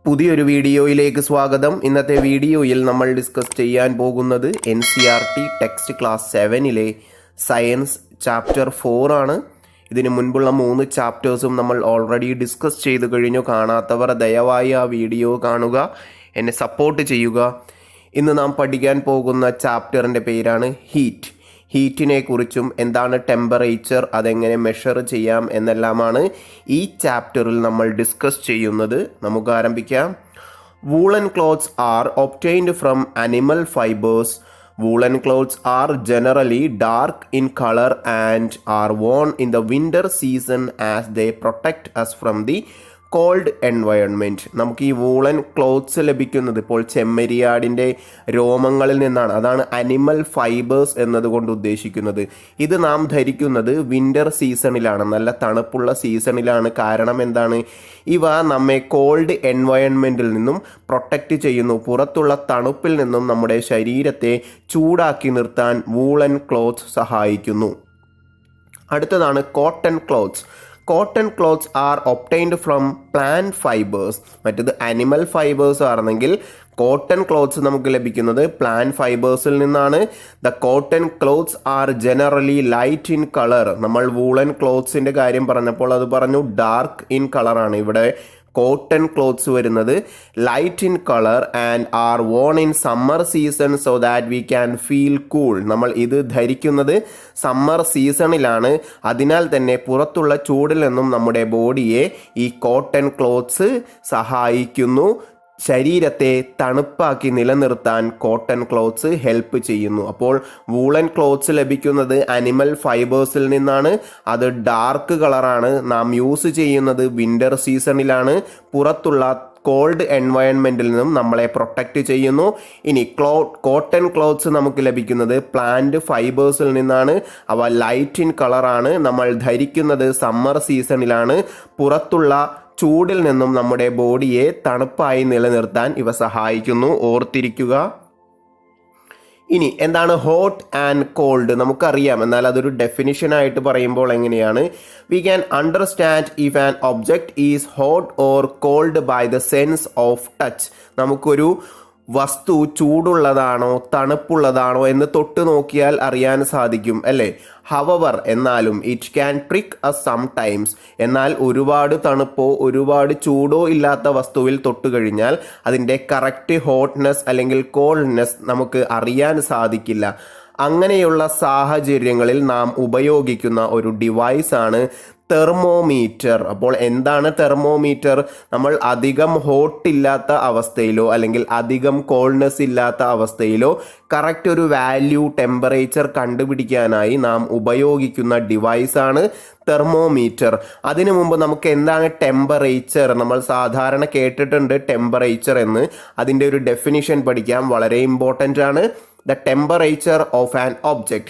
പുതിയൊരു വീഡിയോയിലേക്ക് സ്വാഗതം. ഇന്നത്തെ വീഡിയോയിൽ നമ്മൾ ഡിസ്കസ് ചെയ്യാൻ പോകുന്നത് NCERT ടെക്സ്റ്റ് ക്ലാസ് 7-ലെ സയൻസ് ചാപ്റ്റർ 4 ആണ്. ഇതിന് മുൻപുള്ള 3 ചാപ്റ്റേഴ്സും നമ്മൾ ഓൾറെഡി ഡിസ്കസ് ചെയ്ത് കഴിഞ്ഞു. കാണാത്തവർ ദയവായി ആ വീഡിയോ കാണുക, എന്നെ സപ്പോർട്ട് ചെയ്യുക. ഇന്ന് നാം പഠിക്കാൻ പോകുന്ന ചാപ്റ്ററിൻ്റെ പേരാണ് ഹീറ്റിനെ കുറിച്ചും എന്താണ് ടെമ്പറേച്ചർ, അതെങ്ങനെ മെഷർ ചെയ്യാം എന്നെല്ലാമാണ് ഈ ചാപ്റ്ററിൽ നമ്മൾ ഡിസ്കസ് ചെയ്യുന്നത്. നമുക്ക് ആരംഭിക്കാം. Woollen clothes are obtained from animal fibres. Woolen clothes are generally dark in color and are worn in the winter season as they protect us from the cold environment. നമുക്ക് ഈ woollen clothes ലഭിക്കുന്നത് ഇപ്പോൾ ചെമ്മരിയാടിൻ്റെ രോമങ്ങളിൽ നിന്നാണ്. അതാണ് animal fibres എന്നതുകൊണ്ട് ഉദ്ദേശിക്കുന്നത്. ഇത് നാം ധരിക്കുന്നത് വിൻ്റർ സീസണിലാണ്, നല്ല തണുപ്പുള്ള സീസണിലാണ്. കാരണം എന്താണ്? ഇവ നമ്മെ കോൾഡ് എൻവയൺമെൻറ്റിൽ നിന്നും പ്രൊട്ടക്റ്റ് ചെയ്യുന്നു. പുറത്തുള്ള തണുപ്പിൽ നിന്നും നമ്മുടെ ശരീരത്തെ ചൂടാക്കി നിർത്താൻ വൂളൻ ക്ലോത്ത്സ് സഹായിക്കുന്നു. അടുത്തതാണ് cotton clothes. Cotton clothes are obtained from plant fibres. മറ്റത് അനിമൽ ഫൈബേഴ്സ് ആണെങ്കിൽ കോട്ടൺ ക്ലോത്ത്സ് നമുക്ക് ലഭിക്കുന്നത് പ്ലാന്റ് ഫൈബേഴ്സിൽ നിന്നാണ്. The cotton clothes are generally light in colour. നമ്മൾ വൂളൻ ക്ലോത്ത്സിൻ്റെ കാര്യം പറഞ്ഞപ്പോൾ അത് പറഞ്ഞു ഡാർക്ക് ഇൻ കളറാണ്. ഇവിടെ കോട്ടൺ ക്ലോത്ത്സ് വരുന്നത് light in colour and are worn in summer season so that we can feel cool. നമ്മൾ ഇത് ധരിക്കുന്നത് സമ്മർ സീസണിലാണ്. അതിനാൽ തന്നെ പുറത്തുള്ള ചൂടിൽ നിന്നും നമ്മുടെ ബോഡിയെ ഈ കോട്ടൺ ക്ലോത്ത്സ് സഹായിക്കുന്നു. ശരീരത്തെ തണുപ്പാക്കി നിലനിർത്താൻ കോട്ടൺ ക്ലോത്ത്സ് ഹെൽപ്പ് ചെയ്യുന്നു. അപ്പോൾ വൂളൻ ക്ലോത്ത്സ് ലഭിക്കുന്നത് അനിമൽ ഫൈബേഴ്സിൽ നിന്നാണ്. അത് ഡാർക്ക് കളറാണ്. നാം യൂസ് ചെയ്യുന്നത് വിൻ്റർ സീസണിലാണ്. പുറത്തുള്ള കോൾഡ് എൻവയൺമെൻറ്റിൽ നിന്നും നമ്മളെ പ്രൊട്ടക്റ്റ് ചെയ്യുന്നു. ഇനി കോട്ടൺ ക്ലോത്ത്സ് നമുക്ക് ലഭിക്കുന്നത് പ്ലാന്റ് ഫൈബേഴ്സിൽ നിന്നാണ്. അവ ലൈറ്റ് ഇൻ കളറാണ്. നമ്മൾ ധരിക്കുന്നത് സമ്മർ സീസണിലാണ്. പുറത്തുള്ള ചൂടിൽ നിന്നും നമ്മുടെ ബോഡിയെ തണുപ്പായി നിലനിർത്താൻ ഇവ സഹായിക്കുന്നു. ഓർത്തിരിക്കുക. ഇനി എന്താണ് ഹോട്ട് ആൻഡ് കോൾഡ്? നമുക്കറിയാം, എന്നാൽ അതൊരു ഡെഫിനിഷനായിട്ട് പറയുമ്പോൾ എങ്ങനെയാണ്? We can understand if an object is hot or cold by the sense of touch. നമുക്കൊരു വസ്തു ചൂടുള്ളതാണോ തണുപ്പുള്ളതാണോ എന്ന് തൊട്ട് നോക്കിയാൽ അറിയാൻ സാധിക്കും, അല്ലേ? ഹവവർ, എന്നാലും it can trick us sometimes. എന്നാൽ ഒരുപാട് തണുപ്പോ ഒരുപാട് ചൂടോ ഇല്ലാത്ത വസ്തുവിൽ തൊട്ട് കഴിഞ്ഞാൽ അതിൻ്റെ കറക്റ്റ് ഹോട്ട്നെസ് അല്ലെങ്കിൽ കോൾഡ്നെസ് നമുക്ക് അറിയാൻ സാധിക്കില്ല. അങ്ങനെയുള്ള സാഹചര്യങ്ങളിൽ നാം ഉപയോഗിക്കുന്ന ഒരു ഡിവൈസാണ് തെർമോമീറ്റർ. അപ്പോൾ എന്താണ് തെർമോമീറ്റർ? നമ്മൾ അധികം ഹോട്ട് ഇല്ലാത്ത അവസ്ഥയിലോ അല്ലെങ്കിൽ അധികം കോൾഡ്നെസ് ഇല്ലാത്ത അവസ്ഥയിലോ കറക്റ്റ് ഒരു വാല്യൂ ടെമ്പറേച്ചർ കണ്ടുപിടിക്കാനായി നാം ഉപയോഗിക്കുന്ന ഡിവൈസാണ് തെർമോമീറ്റർ. അതിനു മുമ്പ് നമുക്ക് എന്താണ് ടെമ്പറേച്ചർ? നമ്മൾ സാധാരണ കേട്ടിട്ടുണ്ട് ടെമ്പറേച്ചർ എന്ന്. അതിൻ്റെ ഒരു ഡെഫിനിഷൻ പഠിക്കാം, വളരെ ഇമ്പോർട്ടൻ്റ് ആണ്. The temperature of an object.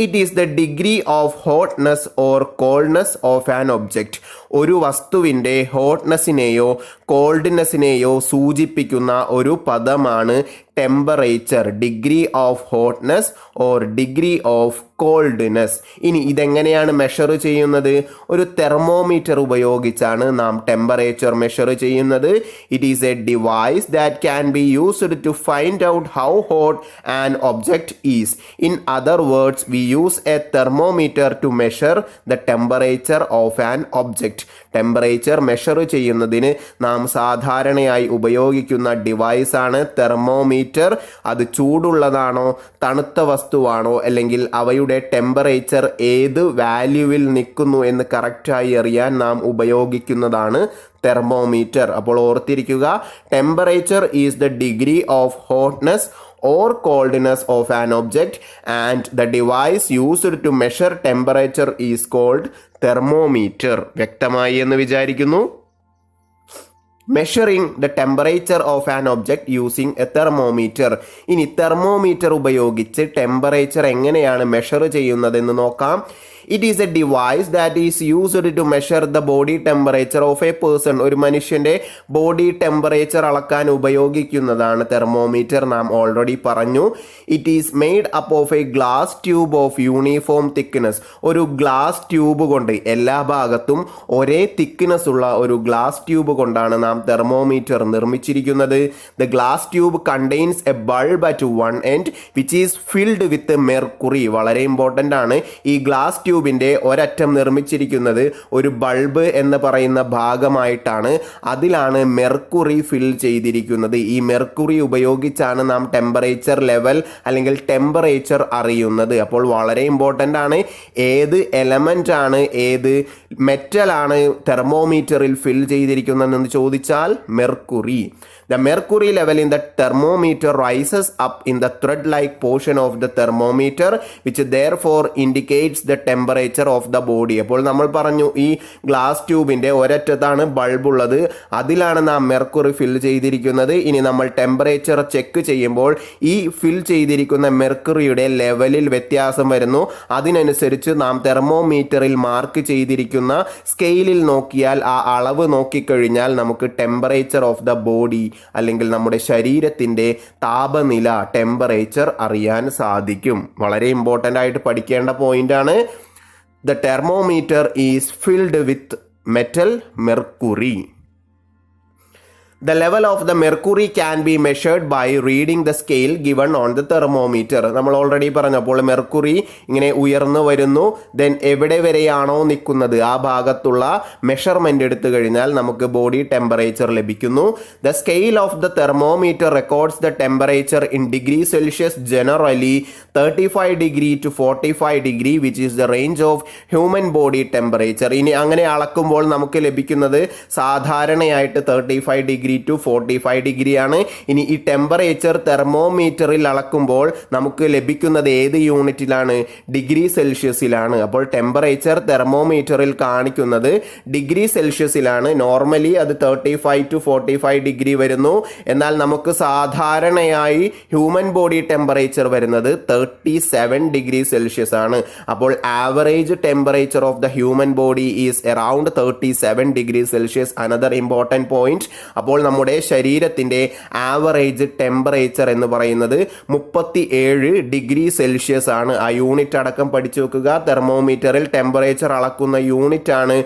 It is the degree of hotness or coldness of an object. ഒരു വസ്തുവിൻ്റെ ഹോട്ട്നെസ്സിനെയോ കോൾഡ്നെസ്സിനെയോ സൂചിപ്പിക്കുന്ന ഒരു പദമാണ് temperature. Degree of hotness or degree of coldness. ഇനി ഇതെങ്ങനെയാണ് മെഷർ ചെയ്യുന്നത്? ഒരു തെർമോമീറ്റർ ഉപയോഗിച്ചാണ് നാം ടെമ്പറേച്ചർ മെഷർ ചെയ്യുന്നത്. It is a device that can be used to find out how hot an object is. In other words, we use a thermometer to measure the temperature of an object. Temperature measure ചെയ്യുന്നതിന് നാം സാധാരണയായി ഉപയോഗിക്കുന്ന ഡിവൈസാണ് thermometer. അത് ചൂടുള്ളതാണോ തണുത്ത വസ്തുവാണോ അല്ലെങ്കിൽ അവയുടെ temperature ഏത് വാല്യൂവിൽ നിൽക്കുന്നു എന്ന് കറക്റ്റായി അറിയാൻ നാം ഉപയോഗിക്കുന്നതാണ് തെർമോമീറ്റർ. അപ്പോൾ ഓർത്തിരിക്കുക, temperature is the degree of hotness or coldness of an object and the device used to measure temperature is called thermometer. വ്യക്തമായി എന്ന് വിചാരിക്കുന്നു. Measuring the temperature of an object using a thermometer. ഇനി thermometer ഉപയോഗിച്ച് temperature എങ്ങനെയാണ് measure ചെയ്യുന്നതെന്ന് നോക്കാം. It is a device that is used to measure the body temperature of a person. ഒരു മനുഷ്യൻ്റെ ബോഡി ടെമ്പറേച്ചർ അളക്കാൻ ഉപയോഗിക്കുന്നതാണ് തെർമോമീറ്റർ. നാം ഓൾറെഡി പറഞ്ഞു. It is made up of A glass tube of uniform thickness. ഒരു glass tube കൊണ്ട്, എല്ലാ ഭാഗത്തും ഒരേ തിക്നെസ് ഉള്ള ഒരു ഗ്ലാസ് ട്യൂബ് കൊണ്ടാണ് നാം തെർമോമീറ്റർ നിർമ്മിച്ചിരിക്കുന്നത്. The glass tube contains A bulb at one end which is filled with mercury. വളരെ ഇമ്പോർട്ടൻ്റ് ആണ്. ഈ ഗ്ലാസ് ട്യൂബിൻ്റെ ഒരറ്റം നിർമ്മിച്ചിരിക്കുന്നത് ഒരു ബൾബ് എന്ന് പറയുന്ന ഭാഗമായിട്ടാണ്. അതിലാണ് മെർക്കുറി ഫിൽ ചെയ്തിരിക്കുന്നത്. ഈ മെർക്കുറി ഉപയോഗിച്ചാണ് നാം ടെമ്പറേച്ചർ ലെവൽ അല്ലെങ്കിൽ ടെമ്പറേച്ചർ അറിയുന്നത്. അപ്പോൾ വളരെ ഇമ്പോർട്ടൻ്റ് ആണ്. ഏത് എലമെൻ്റ് ആണ്, ഏത് മെറ്റലാണ് തെർമോമീറ്ററിൽ ഫിൽ ചെയ്തിരിക്കുന്നതെന്ന് ചോദിച്ചാൽ mercury. The mercury level in the thermometer rises up in the thread-like portion of the thermometer, which therefore indicates the temperature of the body. അപ്പോൾ നമ്മൾ പറഞ്ഞു ഈ ഗ്ലാസ് ട്യൂബിൻ്റെ ഒരറ്റത്താണ് ബൾബ് ഉള്ളത്, അതിലാണ് നാം മെർക്കുറി ഫിൽ ചെയ്തിരിക്കുന്നത്. ഇനി നമ്മൾ ടെമ്പറേച്ചർ ചെക്ക് ചെയ്യുമ്പോൾ ഈ ഫിൽ ചെയ്തിരിക്കുന്ന മെർക്കുറിയുടെ ലെവലിൽ വ്യത്യാസം വരുന്നു. അതിനനുസരിച്ച് നാം തെർമോമീറ്ററിൽ മാർക്ക് ചെയ്തിരിക്കുന്ന സ്കെയിലിൽ നോക്കിയാൽ, ആ അളവ് നോക്കിക്കഴിഞ്ഞാൽ നമുക്ക് ടെമ്പറേച്ചർ ഓഫ് ദ ബോഡി അല്ലെങ്കിൽ നമ്മുടെ ശരീരത്തിൻ്റെ താപനില, ടെമ്പറേച്ചർ അറിയാൻ സാധിക്കും. വളരെ ഇമ്പോർട്ടൻ്റ് ആയിട്ട് പഠിക്കേണ്ട പോയിന്റ് ആണ്. The thermometer is filled with metal mercury. The level of the mercury can be measured by reading the scale given on the thermometer. നമ്മൾ ഓൾറെഡി പറഞ്ഞപ്പോൾ മെർക്കുറി ഇങ്ങനെ ഉയർന്നു വരുന്നു. ദെൻ എവിടെ വരെയാണോ നിൽക്കുന്നത് ആ ഭാഗത്തുള്ള മെഷർമെൻ്റ് എടുത്തു കഴിഞ്ഞാൽ നമുക്ക് ബോഡി ടെമ്പറേച്ചർ ലഭിക്കുന്നു. The scale of the thermometer records the temperature in degree Celsius, generally 35 degree to 45 degree, which is the range of human body temperature. ഇനി അങ്ങനെ അളക്കുമ്പോൾ നമുക്ക് ലഭിക്കുന്നത് സാധാരണയായിട്ട് 35 ഡിഗ്രി ടു 45 ഡിഗ്രി ആണ്. ഇനി ഈ ടെമ്പറേച്ചർ തെർമോമീറ്ററിൽ അളക്കുമ്പോൾ നമുക്ക് ലഭിക്കുന്നത് ഏത് യൂണിറ്റിലാണ്? ഡിഗ്രി സെൽഷ്യസിലാണ്. അപ്പോൾ ടെമ്പറേച്ചർ തെർമോമീറ്ററിൽ കാണിക്കുന്നത് ഡിഗ്രി സെൽഷ്യസിലാണ്. നോർമലി അത് 35 ടു 45 ഡിഗ്രി വരുന്നു. എന്നാൽ നമുക്ക് സാധാരണയായി ഹ്യൂമൻ ബോഡി ടെമ്പറേച്ചർ വരുന്നത് 37 ഡിഗ്രി സെൽഷ്യസ് ആണ്. അപ്പോൾ average temperature of the human body is around 37 degree Celsius. Another important point. അപ്പോൾ നമ്മുടെ ശരീരത്തിൻ്റെ ആവറേജ് ടെമ്പറേച്ചർ എന്ന് പറയുന്നത് 37 ഡിഗ്രി സെൽഷ്യസ് ആണ്. ആ യൂണിറ്റ് അടക്കം പഠിച്ചു വെക്കുക. തെർമോമീറ്ററിൽ ടെമ്പറേച്ചർ അളക്കുന്ന യൂണിറ്റ് ആണ്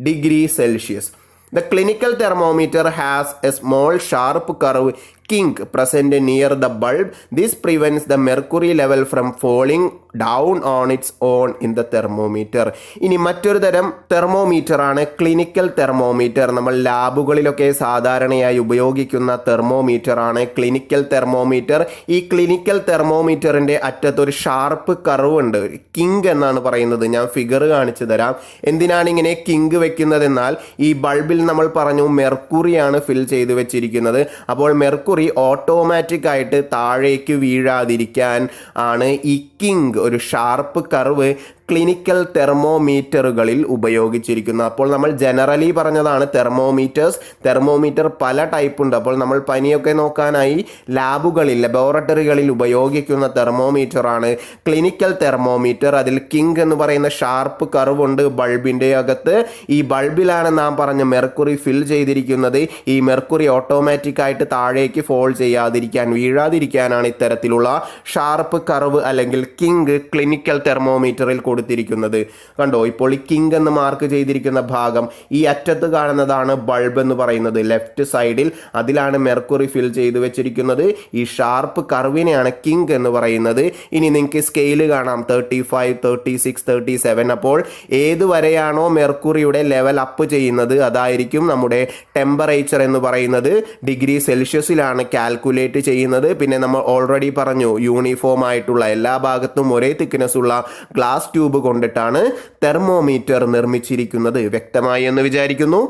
degree Celsius. The clinical thermometer has a small sharp curve kink present near the bulb. This prevents the mercury level from falling down on its own in the thermometer. ഇനി മറ്റൊരു തരം thermometer ആണ് clinical thermometer. നമ്മൾ ലാബുകളിലൊക്കെ സാധാരണയായി ഉപയോഗിക്കുന്ന thermometer ആണ് clinical thermometer. ഈ clinical തെർമോമീറ്ററിൻ്റെ അറ്റത്തൊരു sharp curve ഉണ്ട്. കിങ്ക് എന്നാണ് പറയുന്നത്. ഞാൻ ഫിഗർ കാണിച്ചു തരാം. എന്തിനാണ് ഇങ്ങനെ കിങ്ക് വെക്കുന്നതെന്നാൽ ഈ ബൾബിൽ നമ്മൾ പറഞ്ഞു മെർക്കുറിയാണ് ഫിൽ ചെയ്ത് വെച്ചിരിക്കുന്നത്. അപ്പോൾ മെർക്കുറി ഓട്ടോമാറ്റിക് ആയിട്ട് താഴേക്ക് വീഴാതിരിക്കാൻ ആണ് ഈ കിങ്ക്, ഒരു ഷാർപ്പ് കർവ് ക്ലിനിക്കൽ തെർമോമീറ്ററുകളിൽ ഉപയോഗിച്ചിരിക്കുന്നത്. അപ്പോൾ നമ്മൾ ജനറലി പറഞ്ഞതാണ് തെർമോമീറ്റർ പല ടൈപ്പ് ഉണ്ട്. അപ്പോൾ നമ്മൾ പനിയൊക്കെ നോക്കാനായി ലാബുകളിൽ, ലബോറട്ടറികളിൽ ഉപയോഗിക്കുന്ന തെർമോമീറ്റർ ആണ് ക്ലിനിക്കൽ തെർമോമീറ്റർ. അതിൽ കിങ്ക് എന്ന് പറയുന്ന ഷാർപ്പ് കർവ് ഉണ്ട് ബൾബിൻ്റെ അകത്ത്. ഈ ബൾബിലാണ് നാം പറഞ്ഞ മെർക്കുറി ഫിൽ ചെയ്തിരിക്കുന്നത്. ഈ മെർക്കുറി ഓട്ടോമാറ്റിക് ആയിട്ട് താഴേക്ക് ഫോൾ ചെയ്യാതിരിക്കാൻ, വീഴാതിരിക്കാനാണ് ഇത്തരത്തിലുള്ള ഷാർപ്പ് കർവ് അല്ലെങ്കിൽ കിങ്ക് ക്ലിനിക്കൽ തെർമോമീറ്ററിൽ കൊടുത്തിരിക്കുന്നത്. കണ്ടോ, ഇപ്പോൾ ഈ കിങ് എന്ന് മാർക്ക് ചെയ്തിരിക്കുന്ന ഭാഗം, ഈ അറ്റത്ത് കാണുന്നതാണ് ബൾബ് എന്ന് പറയുന്നത്. ലെഫ്റ്റ് സൈഡിൽ അതിലാണ് മെർക്കുറി ഫിൽ ചെയ്ത് വെച്ചിരിക്കുന്നത്. ഈ ഷാർപ്പ് കർവിനെയാണ് കിങ് എന്ന് പറയുന്നത്. ഇനി നിങ്ങൾക്ക് സ്കെയില് കാണാം, 35, 36, 37. അപ്പോൾ ഏതുവരെയാണോ മെർക്കുറിയുടെ ലെവൽ അപ്പ് ചെയ്യുന്നത് അതായിരിക്കും നമ്മുടെ ടെമ്പറേച്ചർ എന്ന് പറയുന്നത്. ഡിഗ്രി സെൽഷ്യസിലാണ് കാൽക്കുലേറ്റ് ചെയ്യുന്നത്. പിന്നെ നമ്മൾ ഓൾറെഡി പറഞ്ഞു, യൂണിഫോം ആയിട്ടുള്ള എല്ലാ ഭാഗത്തും ഒരേ തിക്നെസ് ഉള്ള ഗ്ലാസ് ട്യൂബ് കൊണ്ടിട്ടാണ് തെർമോമീറ്റർ നിർമ്മിച്ചിരിക്കുന്നത്. വ്യക്തമായി എന്ന് വിചാരിക്കുന്നു.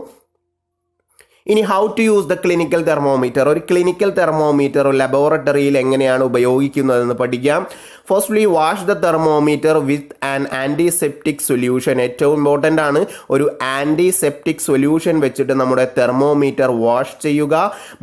ഇനി how to use the clinical thermometer. ഒരു ക്ലിനിക്കൽ തെർമോമീറ്റർ ലബോറട്ടറിയിൽ എങ്ങനെയാണ് ഉപയോഗിക്കുന്നതെന്ന് പഠിക്കാം. Firstly wash the thermometer with an antiseptic solution. ഏറ്റവും ഇമ്പോർട്ടൻ്റ് ആണ്, ഒരു ആൻറ്റിസെപ്റ്റിക് സൊല്യൂഷൻ വെച്ചിട്ട് നമ്മുടെ തെർമോമീറ്റർ വാഷ് ചെയ്യുക.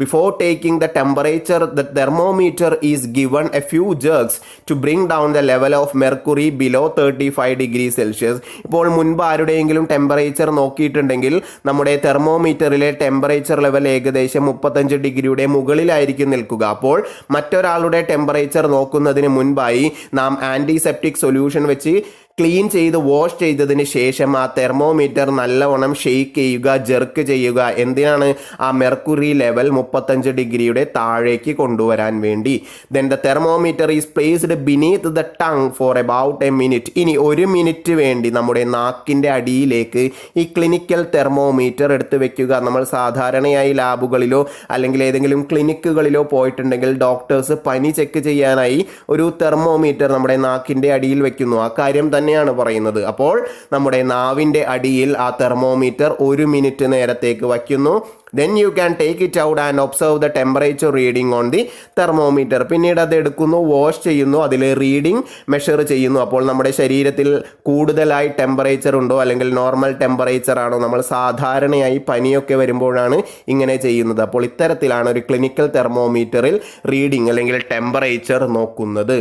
Before taking the temperature the thermometer is given a few jerks to bring down the level of mercury below 35 degree Celsius. ഇപ്പോൾ മുൻപ് ആരുടെയെങ്കിലും temperature നോക്കിയിട്ടുണ്ടെങ്കിൽ നമ്മുടെ തെർമോമീറ്ററിലെ ടെമ്പറേച്ചർ ലെവൽ ഏകദേശം 35 ഡിഗ്രിയുടെ മുകളിലായിരിക്കും നിൽക്കുക. അപ്പോൾ മറ്റൊരാളുടെ ടെമ്പറേച്ചർ നോക്കുന്നതിന് മുൻപായി നാം ആൻറ്റിസെപ്റ്റിക് സൊല്യൂഷൻ വെച്ച് ക്ലീൻ ചെയ്ത് വാഷ് ചെയ്തതിന് ശേഷം ആ തെർമോമീറ്റർ നല്ലവണ്ണം ഷെയ്ക്ക് ചെയ്യുക, ജെർക്ക് ചെയ്യുക. എന്തിനാണ്? ആ മെർക്കുറി ലെവൽ 35 ഡിഗ്രിയുടെ താഴേക്ക് കൊണ്ടുവരാൻ വേണ്ടി. Then the thermometer is placed beneath the tongue four about A minute. ഇനി 1 മിനിറ്റ് വേണ്ടി നമ്മുടെ നാക്കിൻ്റെ അടിയിലേക്ക് ഈ ക്ലിനിക്കൽ തെർമോമീറ്റർ എടുത്ത് വെക്കുക. നമ്മൾ സാധാരണയായി ലാബുകളിലോ അല്ലെങ്കിൽ ഏതെങ്കിലും ക്ലിനിക്കുകളിലോ പോയിട്ടുണ്ടെങ്കിൽ ഡോക്ടേഴ്സ് പനി ചെക്ക് ചെയ്യാനായി ഒരു തെർമോമീറ്റർ നമ്മുടെ നാക്കിൻ്റെ അടിയിൽ വെക്കുന്നു. ആ കാര്യം തന്നെയാണ് പറയുന്നത്. അപ്പോൾ നമ്മുടെ നാവിൻ്റെ അടിയിൽ ആ തെർമോമീറ്റർ 1 മിനിറ്റ് നേരത്തേക്ക് വയ്ക്കുന്നു. then you can take it out and observe the temperature reading on the thermometer. പിന്നീട് അത് എടുക്കുന്നു, വാഷ് ചെയ്യുന്നു, അതിൽ റീഡിംഗ് മെഷർ ചെയ്യുന്നു. അപ്പോൾ നമ്മുടെ ശരീരത്തിൽ കൂടുതലായി ടെമ്പറേച്ചർ ഉണ്ടോ അല്ലെങ്കിൽ നോർമൽ ടെമ്പറേച്ചർ ആണോ? നമ്മൾ സാധാരണയായി പനിയൊക്കെ വരുമ്പോഴാണ് ഇങ്ങനെ ചെയ്യുന്നത്. അപ്പോൾ ഇത്തരത്തിലാണ് ഒരു ക്ലിനിക്കൽ തെർമോമീറ്ററിൽ റീഡിംഗ് അല്ലെങ്കിൽ ടെമ്പറേച്ചർ നോക്കുന്നത്.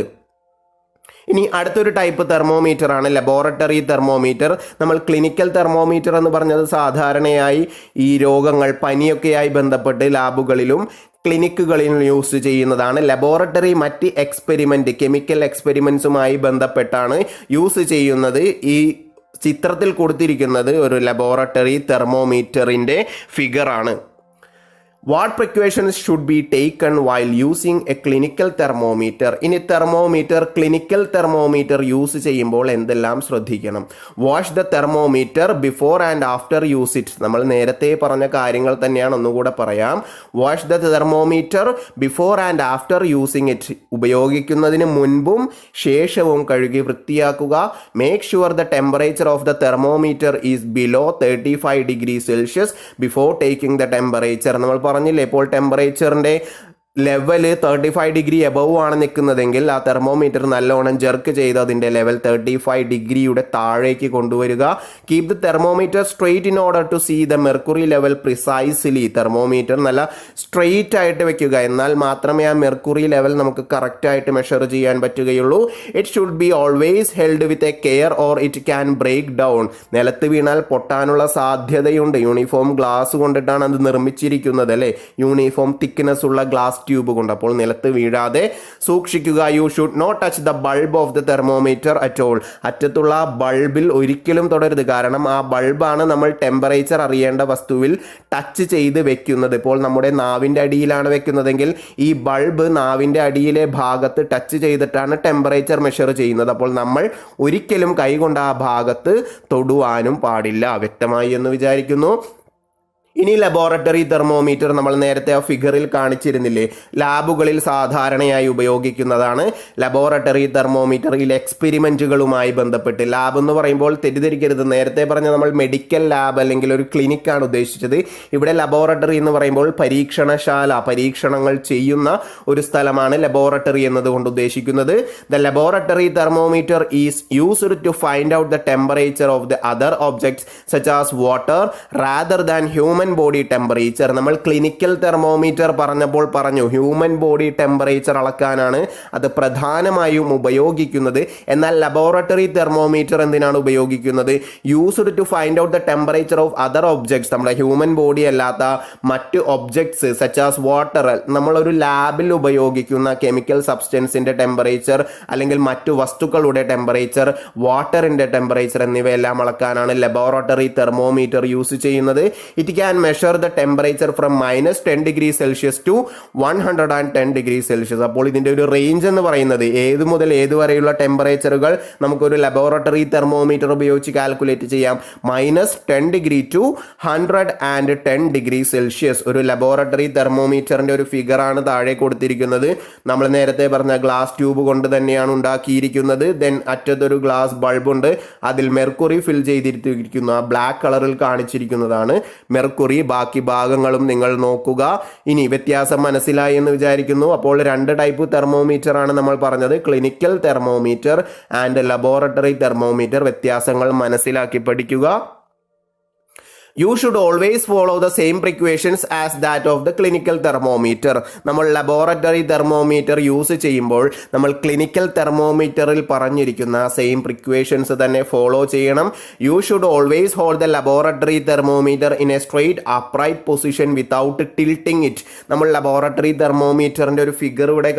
ഇനി അടുത്തൊരു ടൈപ്പ് തെർമോമീറ്റർ ആണ് ലബോറട്ടറി തെർമോമീറ്റർ. നമ്മൾ ക്ലിനിക്കൽ തെർമോമീറ്റർ എന്ന് പറഞ്ഞത് സാധാരണയായി ഈ രോഗങ്ങൾ പനിയൊക്കെയായി ബന്ധപ്പെട്ട് ലാബുകളിലും ക്ലിനിക്കുകളിലും യൂസ് ചെയ്യുന്നതാണ്. ലബോറട്ടറി മറ്റ് എക്സ്പെരിമെൻറ്റ് കെമിക്കൽ എക്സ്പെരിമെൻറ്റ്സുമായി ബന്ധപ്പെട്ടാണ് യൂസ് ചെയ്യുന്നത്. ഈ ചിത്രത്തിൽ കൊടുത്തിരിക്കുന്നത് ഒരു ലബോറട്ടറി തെർമോമീറ്ററിൻ്റെ ഫിഗറാണ്. What precautions should be taken while using a clinical thermometer. ഇനി ക്ലിനിക്കൽ തെർമോമീറ്റർ യൂസ് ചെയ്യുമ്പോൾ എന്തെല്ലാം ശ്രദ്ധിക്കണം? Wash the thermometer before and after use it. നമ്മൾ നേരത്തെ പറഞ്ഞ കാര്യങ്ങൾ തന്നെയാണ്, ഒന്നുകൂടെ പറയാം. Wash the thermometer before and after using it. ഉപയോഗിക്കുന്നതിന് മുൻപും ശേഷവും കഴുകി വൃത്തിയാക്കുക. Make sure the temperature of the thermometer is below 35 degree Celsius before taking the temperature. നമ്മൾ പറഞ്ഞില്ലേ, ഇപ്പോൾ ടെമ്പറേച്ചറിൻ്റെ ലെവൽ 35 ഡിഗ്രി എബവ് ആണ് നിൽക്കുന്നതെങ്കിൽ ആ തെർമോമീറ്റർ നല്ലോണം ജെർക്ക് ചെയ്ത് അതിൻ്റെ ലെവൽ 35 ഡിഗ്രിയുടെ താഴേക്ക് കൊണ്ടുവരിക. Keep the thermometer straight in order to see the mercury level precisely. Thermometer നല്ല സ്ട്രെയിറ്റ് ആയിട്ട് വെക്കുക, എന്നാൽ മാത്രമേ ആ മെർക്കുറി ലെവൽ നമുക്ക് കറക്റ്റായിട്ട് മെഷർ ചെയ്യാൻ പറ്റുകയുള്ളൂ. It should be always held with a care or it can break down. നിലത്ത് വീണാൽ പൊട്ടാനുള്ള സാധ്യതയുണ്ട്. യൂണിഫോം ഗ്ലാസ് കൊണ്ടിട്ടാണ് അത് നിർമ്മിച്ചിരിക്കുന്നത് അല്ലേ, യൂണിഫോം തിക്നെസ് ഉള്ള ഗ്ലാസ് ട്യൂബ് കൊണ്ട്. അപ്പോൾ നിലത്ത് വീഴാതെ സൂക്ഷിക്കുക. You should not touch the bulb of the thermometer at all. അറ്റത്തുള്ള ബൾബിൽ ഒരിക്കലും തൊടരുത്. കാരണം ആ ബൾബാണ് നമ്മൾ ടെമ്പറേച്ചർ അറിയേണ്ട വസ്തുവിൽ ടച്ച് ചെയ്ത് വെക്കുന്നത്. ഇപ്പോൾ നമ്മുടെ നാവിൻ്റെ അടിയിലാണ് വെക്കുന്നതെങ്കിൽ ഈ ബൾബ് നാവിൻ്റെ അടിയിലെ ഭാഗത്ത് ടച്ച് ചെയ്തിട്ടാണ് ടെമ്പറേച്ചർ മെഷർ ചെയ്യുന്നത്. അപ്പോൾ നമ്മൾ ഒരിക്കലും കൈകൊണ്ട് ആ ഭാഗത്ത് തൊടുവാനും പാടില്ല. വ്യക്തമായി എന്ന് വിചാരിക്കുന്നു. ഇനി ലബോറട്ടറി തെർമോമീറ്റർ നമ്മൾ നേരത്തെ ആ ഫിഗറിൽ കാണിച്ചിരുന്നില്ലേ, ലാബുകളിൽ സാധാരണയായി ഉപയോഗിക്കുന്നതാണ്. ലബോറട്ടറി തെർമോമീറ്ററിൽ എക്സ്പെരിമെൻറ്റുകളുമായി ബന്ധപ്പെട്ട്, ലാബ് എന്ന് പറയുമ്പോൾ തെറ്റിദ്ധരിക്കരുത്, നേരത്തെ പറഞ്ഞ നമ്മൾ മെഡിക്കൽ ലാബ് അല്ലെങ്കിൽ ഒരു ക്ലിനിക്കാണ് ഉദ്ദേശിച്ചത്. ഇവിടെ ലബോറട്ടറി എന്ന് പറയുമ്പോൾ പരീക്ഷണശാല, പരീക്ഷണങ്ങൾ ചെയ്യുന്ന ഒരു സ്ഥലമാണ് ലബോറട്ടറി എന്നതുകൊണ്ട് ഉദ്ദേശിക്കുന്നത്. The laboratory thermometer is used to find out the temperature of the other objects such as water rather than human body temperature. നമ്മൾ ക്ലിനിക്കൽ തെർമോമീറ്റർ പറഞ്ഞപ്പോൾ പറഞ്ഞു ഹ്യൂമൻ ബോഡി ടെമ്പറേച്ചർ അളക്കാനാണ് അത് പ്രധാനമായും ഉപയോഗിക്കുന്നത്. എന്നാൽ ലബോറട്ടറി തെർമോമീറ്റർ എന്തിനാണ് ഉപയോഗിക്കുന്നത്? Used to find out the temperature of other objects. നമ്മുടെ ഹ്യൂമൻ ബോഡി അല്ലാത്ത മറ്റ് ഒബ്ജക്ട്സ് സച്ച് ആസ് വാട്ടർ, നമ്മളൊരു ലാബിൽ ഉപയോഗിക്കുന്ന കെമിക്കൽ സബ്സ്റ്റൻസിൻ്റെ ടെമ്പറേച്ചർ അല്ലെങ്കിൽ മറ്റു വസ്തുക്കളുടെ ടെമ്പറേച്ചർ, വാട്ടറിൻ്റെ ടെമ്പറേച്ചർ എന്നിവയെല്ലാം അളക്കാനാണ് ലബോറട്ടറി തെർമോമീറ്റർ യൂസ് ചെയ്യുന്നത്. It can measure the temperature from -10 degrees Celsius to 110 degrees Celsius. അപ്പോൾ ഇതിൻ്റെ ഒരു റേഞ്ച് എന്ന് പറയുന്നത് ഏത് മുതൽ ഏത് വരെയുള്ള ടെമ്പറേച്ചറുകൾ നമുക്കൊരു ലബോറട്ടറി തെർമോമീറ്റർ ഉപയോഗിച്ച് കാൽക്കുലേറ്റ് ചെയ്യാം. -10 ഡിഗ്രി ടു 110 ഡിഗ്രി സെൽഷ്യസ്. ഒരു ലബോറട്ടറി തെർമോമീറ്ററിൻ്റെ ഒരു ഫിഗറാണ് താഴെ കൊടുത്തിരിക്കുന്നത്. നമ്മൾ നേരത്തെ പറഞ്ഞ ഗ്ലാസ് ട്യൂബ് കൊണ്ട് തന്നെയാണ് ഉണ്ടാക്കിയിരിക്കുന്നത്. ദെൻ അറ്റത്തൊരു ഗ്ലാസ് ബൾബുണ്ട്, അതിൽ മെർക്കുറി ഫിൽ ചെയ്തിരിക്കുന്നു. ആ ബ്ലാക്ക് കളറിൽ കാണിച്ചിരിക്കുന്നതാണ് മെർക്കുറി മെർക്കുറി. ബാക്കി ഭാഗങ്ങളും നിങ്ങൾ നോക്കുക. ഇനി വ്യത്യാസം മനസ്സിലായി എന്ന് വിചാരിക്കുന്നു. അപ്പോൾ 2 ടൈപ്പ് തെർമോമീറ്റർ ആണ് നമ്മൾ പറഞ്ഞത്, clinical thermometer and laboratory thermometer. വ്യത്യാസങ്ങൾ മനസ്സിലാക്കി പഠിക്കുക. You should always follow the same precautions as that of the clinical thermometer. നമ്മൾ ലബോറട്ടറി തെർമോമീറ്റർ യൂസ് ചെയ്യുമ്പോൾ നമ്മൾ ക്ലിനിക്കൽ തെർമോമീറ്ററിൽ പറഞ്ഞിരിക്കുന്ന സെയിം പ്രിക്വേഷൻസ് തന്നെ ഫോളോ ചെയ്യണം. You should always hold the laboratory thermometer in A straight upright position without tilting it. നമ്മൾ laboratory തെർമോമീറ്ററിൻ്റെ ഒരു figure ഇവിടെ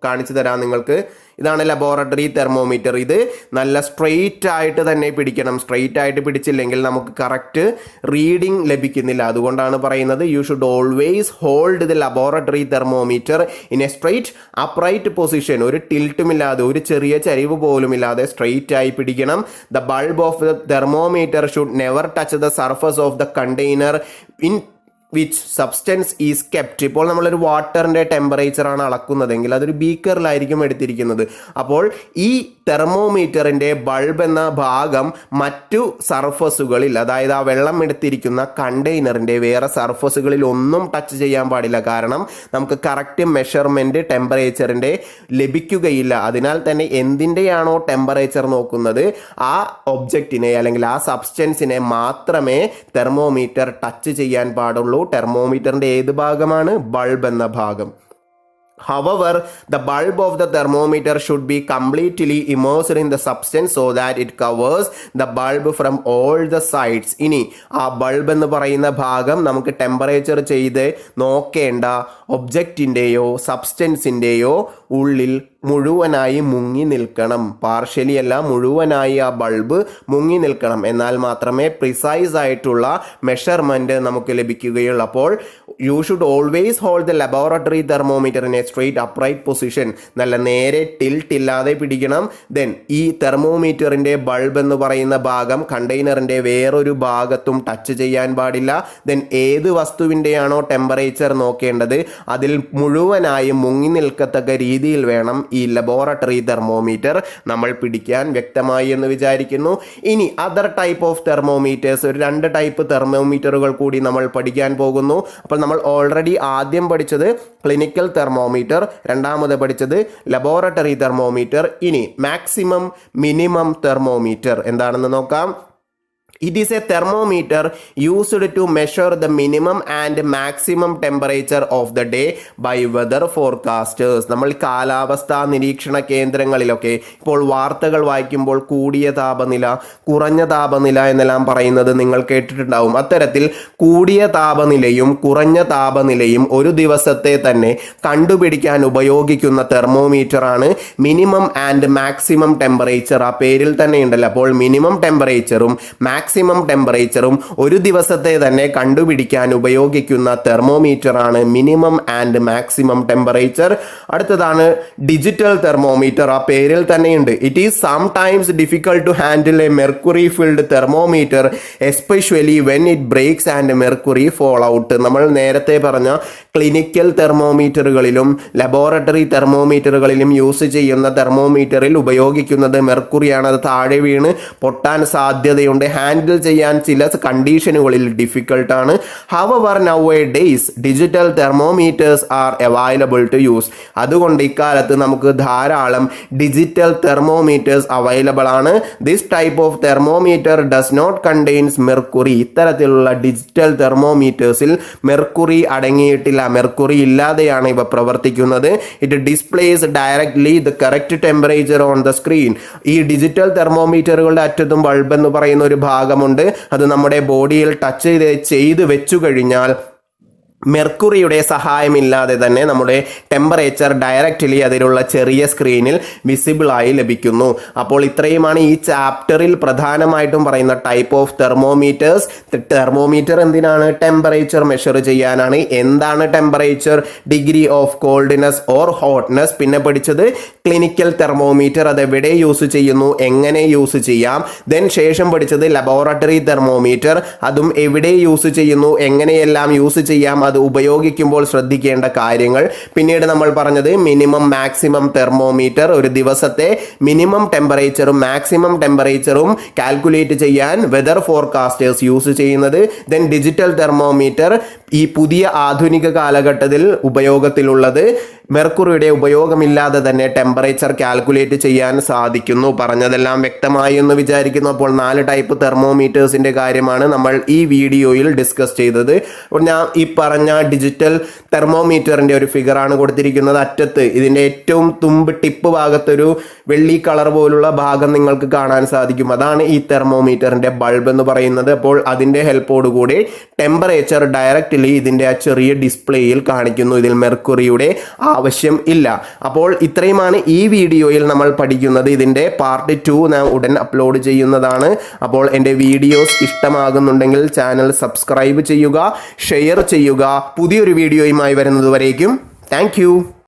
കാണിച്ചു തരാം നിങ്ങൾക്ക്. ഇതാണ് ലബോറട്ടറി തെർമോമീറ്റർ. ഇത് നല്ല സ്ട്രെയിറ്റ് ആയിട്ട് തന്നെ പിടിക്കണം. സ്ട്രെയിറ്റ് ആയിട്ട് പിടിച്ചില്ലെങ്കിൽ നമുക്ക് കറക്റ്റ് റീഡിംഗ് ലഭിക്കുന്നില്ല. അതുകൊണ്ടാണ് പറയുന്നത് you should always hold the laboratory thermometer in A straight upright position. ഒരു ടിൽറ്റുമില്ലാതെ, ഒരു ചെറിയ ചരിവ് പോലും ഇല്ലാതെ സ്ട്രെയിറ്റ് ആയി പിടിക്കണം. The bulb of the thermometer should never touch the surface of the container in which substance is kept. ഇപ്പോൾ നമ്മളൊരു വാട്ടറിൻ്റെ ടെമ്പറേച്ചറാണ് അളക്കുന്നതെങ്കിൽ അതൊരു ബീക്കറിലായിരിക്കും എടുത്തിരിക്കുന്നത്. അപ്പോൾ ഈ തെർമോമീറ്ററിൻ്റെ ബൾബ് എന്ന ഭാഗം മറ്റു സർഫസുകളിൽ, അതായത് ആ വെള്ളം എടുത്തിരിക്കുന്ന കണ്ടെയ്നറിൻ്റെ വേറെ സർഫസുകളിൽ ഒന്നും ടച്ച് ചെയ്യാൻ പാടില്ല. കാരണം നമുക്ക് കറക്റ്റ് മെഷർമെൻറ്റ് ടെമ്പറേച്ചറിൻ്റെ ലഭിക്കുകയില്ല. അതിനാൽ തന്നെ എന്തിൻ്റെയാണോ ടെമ്പറേച്ചർ നോക്കുന്നത് ആ ഒബ്ജക്റ്റിനെ അല്ലെങ്കിൽ ആ സബ്സ്റ്റൻസിനെ മാത്രമേ തെർമോമീറ്റർ ടച്ച് ചെയ്യാൻ പാടുള്ളൂ. തെർമോമീറ്ററിൻ്റെ ഏത് ഭാഗമാണ്? ബൾബ് എന്ന ഭാഗം. However, the bulb of the thermometer should be completely immersed in the substance so that it covers the bulb from all the sides. ഇനി ആ ബൾബ് എന്ന് പറയുന്ന ഭാഗം നമുക്ക് ടെമ്പറേച്ചർ ചെയ്ത് നോക്കേണ്ട ഒബ്ജക്റ്റിൻ്റെയോ സബ്സ്റ്റൻസിൻ്റെയോ ഉള്ളിൽ മുഴുവനായി മുങ്ങി നിൽക്കണം. പാർഷ്യലി അല്ല, മുഴുവനായി ആ ബൾബ് മുങ്ങി നിൽക്കണം. എന്നാൽ മാത്രമേ പ്രിസൈസ് ആയിട്ടുള്ള മെഷർമെൻറ്റ് നമുക്ക് ലഭിക്കുകയുള്ളൂ. അപ്പോൾ you should always hold the laboratory thermometer in A straight upright position. നല്ല നേരെ ടിൽറ്റ് ഇല്ലാതെ പിടിക്കണം. ദെൻ ഈ തെർമോമീറ്ററിൻ്റെ ബൾബ് എന്ന് പറയുന്ന ഭാഗം കണ്ടെയ്നറിൻ്റെ വേറൊരു ഭാഗത്തും ടച്ച് ചെയ്യാൻ പാടില്ല. ദെൻ ഏത് വസ്തുവിൻ്റെയാണോ ടെമ്പറേച്ചർ നോക്കേണ്ടത് അതിൽ മുഴുവനായി മുങ്ങി നിൽക്കത്തക്ക രീതിയിൽ വേണം ഈ ലബോറട്ടറി തെർമോമീറ്റർ നമ്മൾ പിടിക്കാൻ. വ്യക്തമായി എന്ന് വിചാരിക്കുന്നു. ഇനി അതർ ടൈപ്പ് ഓഫ് തെർമോമീറ്റേഴ്സ്, ഒരു 2 ടൈപ്പ് തെർമോമീറ്ററുകൾ കൂടി നമ്മൾ പഠിക്കാൻ പോകുന്നു. അപ്പോൾ നമ്മൾ ഓൾറെഡി ആദ്യം പഠിച്ചത് ക്ലിനിക്കൽ തെർമോമീറ്റർ, രണ്ടാമത് പഠിച്ചത് ലബോറട്ടറി തെർമോമീറ്റർ. ഇനി മാക്സിമം മിനിമം തെർമോമീറ്റർ എന്താണെന്ന് നോക്കാം. It is a thermometer used to measure the minimum and maximum temperature of the day by weather forecasters. നമ്മൾ കാലാവസ്ഥാ നിരീക്ഷണ കേന്ദ്രങ്ങളിലൊക്കെ ഇപ്പോൾ വാർത്തകൾ വായിക്കുമ്പോൾ കൂടിയ താപനില, കുറഞ്ഞ താപനില എന്നെല്ലാം പറയുന്നത് നിങ്ങൾ കേട്ടിട്ടുണ്ടാവും. അത്തരത്തിൽ കൂടിയ താപനിലയും കുറഞ്ഞ താപനിലയും ഒരു ദിവസത്തെ തന്നെ കണ്ടുപിടിക്കാൻ ഉപയോഗിക്കുന്ന തെർമോമീറ്ററാണ് മിനിമം ആൻഡ് മാക്സിമം ടെമ്പറേച്ചർ. ആ പേരിൽ തന്നെ ഉണ്ടല്ലോ. അപ്പോൾ മിനിമം ടെമ്പറേച്ചറും മാക്സിമം ടെമ്പറേച്ചറും ഒരു ദിവസത്തെ തന്നെ കണ്ടുപിടിക്കാൻ ഉപയോഗിക്കുന്ന തെർമോമീറ്റർ ആണ് മിനിമം ആൻഡ് മാക്സിമം ടെമ്പറേച്ചർ. അടുത്തതാണ് ഡിജിറ്റൽ തെർമോമീറ്റർ. ആ പേരിൽ തന്നെയുണ്ട്. It is sometimes difficult to handle a mercury filled thermometer especially when it breaks and mercury fall out. നമ്മൾ നേരത്തെ പറഞ്ഞ ക്ലിനിക്കൽ തെർമോമീറ്ററുകളിലും ലബോറട്ടറി തെർമോമീറ്ററുകളിലും യൂസ് ചെയ്യുന്ന തെർമോമീറ്ററിൽ ഉപയോഗിക്കുന്നത് മെർക്കുറിയാണ്. അത് താഴെ വീണ് പൊട്ടാൻ സാധ്യതയുണ്ട്. ഹാൻഡിൽ ചെയ്യാൻ ചില കണ്ടീഷനുകളിൽ ഡിഫിക്കൽട്ടാണ്. However nowadays digital thermometers are available to use. അതുകൊണ്ട് ഇക്കാലത്ത് നമുക്ക് ധാരാളം ഡിജിറ്റൽ തെർമോമീറ്റേഴ്സ് അവൈലബിൾ ആണ്. This type of thermometer does not contains mercury. ഇത്തരത്തിലുള്ള ഡിജിറ്റൽ തെർമോമീറ്റേഴ്സിൽ മെർക്കുറി അടങ്ങിയിട്ടില്ല. മെർക്കുറി ഇല്ലാതെയാണ് ഇവ പ്രവർത്തിക്കുന്നത്. It displays directly the correct temperature on the screen. ഈ ഡിജിറ്റൽ തെർമോമീറ്ററുകളുടെ അറ്റത്തും ബൾബ് എന്ന് പറയുന്ന ഒരു ഭാഗമുണ്ട്. അത് നമ്മുടെ ബോഡിയിൽ ടച്ച് ചെയ്ത് വെച്ചു കഴിഞ്ഞാൽ മെർക്കുറിയുടെ സഹായമില്ലാതെ തന്നെ നമ്മുടെ ടെമ്പറേച്ചർ ഡയറക്റ്റ്ലി അതിലുള്ള ചെറിയ സ്ക്രീനിൽ വിസിബിളായി ലഭിക്കുന്നു. അപ്പോൾ ഇത്രയുമാണ് ഈ ചാപ്റ്ററിൽ പ്രധാനമായിട്ടും പറയുന്ന ടൈപ്പ് ഓഫ് തെർമോമീറ്റേഴ്സ്. തെർമോമീറ്റർ എന്തിനാണ്? ടെമ്പറേച്ചർ മെഷർ ചെയ്യാനാണ്. എന്താണ് temperature? Degree of coldness or hotness. പിന്നെ പഠിച്ചത് ക്ലിനിക്കൽ തെർമോമീറ്റർ, അത് എവിടെ യൂസ് ചെയ്യുന്നു, എങ്ങനെ യൂസ് ചെയ്യാം. ദെൻ ശേഷം പഠിച്ചത് ലബോറട്ടറി തെർമോമീറ്റർ, അതും എവിടെ യൂസ് ചെയ്യുന്നു, എങ്ങനെയെല്ലാം യൂസ് ചെയ്യാം, അത് ഉപയോഗിക്കുമ്പോൾ ശ്രദ്ധിക്കേണ്ട കാര്യങ്ങൾ. പിന്നീട് നമ്മൾ പറഞ്ഞത് മിനിമം മാക്സിമം തെർമോമീറ്റർ, ഒരു ദിവസത്തെ മിനിമം ടെമ്പറേച്ചറും മാക്സിമം ടെമ്പറേച്ചറും കാൽക്കുലേറ്റ് ചെയ്യാൻ വെതർ ഫോർകാസ്റ്റേഴ്സ് യൂസ് ചെയ്യുന്നത്. ദെൻ ഡിജിറ്റൽ തെർമോമീറ്റർ ഈ പുതിയ ആധുനിക കാലഘട്ടത്തിൽ ഉപയോഗത്തിലുള്ളത്. മെർക്കുറിയുടെ ഉപയോഗമില്ലാതെ തന്നെ ടെമ്പറേച്ചർ കാൽക്കുലേറ്റ് ചെയ്യാൻ സാധിക്കുന്നു. പറഞ്ഞതെല്ലാം വ്യക്തമായി എന്ന് വിചാരിക്കുന്നു. അപ്പോൾ 4 ടൈപ്പ് തെർമോമീറ്റേഴ്സിൻ്റെ കാര്യമാണ് നമ്മൾ ഈ വീഡിയോയിൽ ഡിസ്കസ് ചെയ്തത്. അപ്പോൾ ഞാൻ ഈ പറഞ്ഞ ഡിജിറ്റൽ തെർമോമീറ്ററിൻ്റെ ഒരു ഫിഗറാണ് കൊടുത്തിരിക്കുന്നത്. അറ്റത്ത് ഇതിൻ്റെ ഏറ്റവും തുമ്പ് ടിപ്പ് ഭാഗത്തൊരു വെള്ളി കളർ പോലുള്ള ഭാഗം നിങ്ങൾക്ക് കാണാൻ സാധിക്കും. അതാണ് ഈ തെർമോമീറ്ററിൻ്റെ ബൾബ് എന്ന് പറയുന്നത്. അപ്പോൾ അതിൻ്റെ ഹെൽപ്പോടുകൂടി ടെമ്പറേച്ചർ ഡയറക്റ്റ്ലി ഇതിൻ്റെ ആ ചെറിയ ഡിസ്പ്ലേയിൽ കാണിക്കുന്നു. ഇതിൽ മെർക്കുറിയുടെ ആവശ്യം ഇല്ല. അപ്പോൾ ഇത്രയുമാണ് ഈ വീഡിയോയിൽ നമ്മൾ പഠിക്കുന്നത്. ഇതിൻ്റെ പാർട്ട് 2 ഞാൻ ഉടൻ അപ്ലോഡ് ചെയ്യുന്നതാണ്. അപ്പോൾ എൻ്റെ വീഡിയോസ് ഇഷ്ടമാകുന്നുണ്ടെങ്കിൽ ചാനൽ സബ്സ്ക്രൈബ് ചെയ്യുക, ഷെയർ ചെയ്യുക. പുതിയൊരു വീഡിയോയുമായി വരുന്നതുവരേക്കും താങ്ക് യു.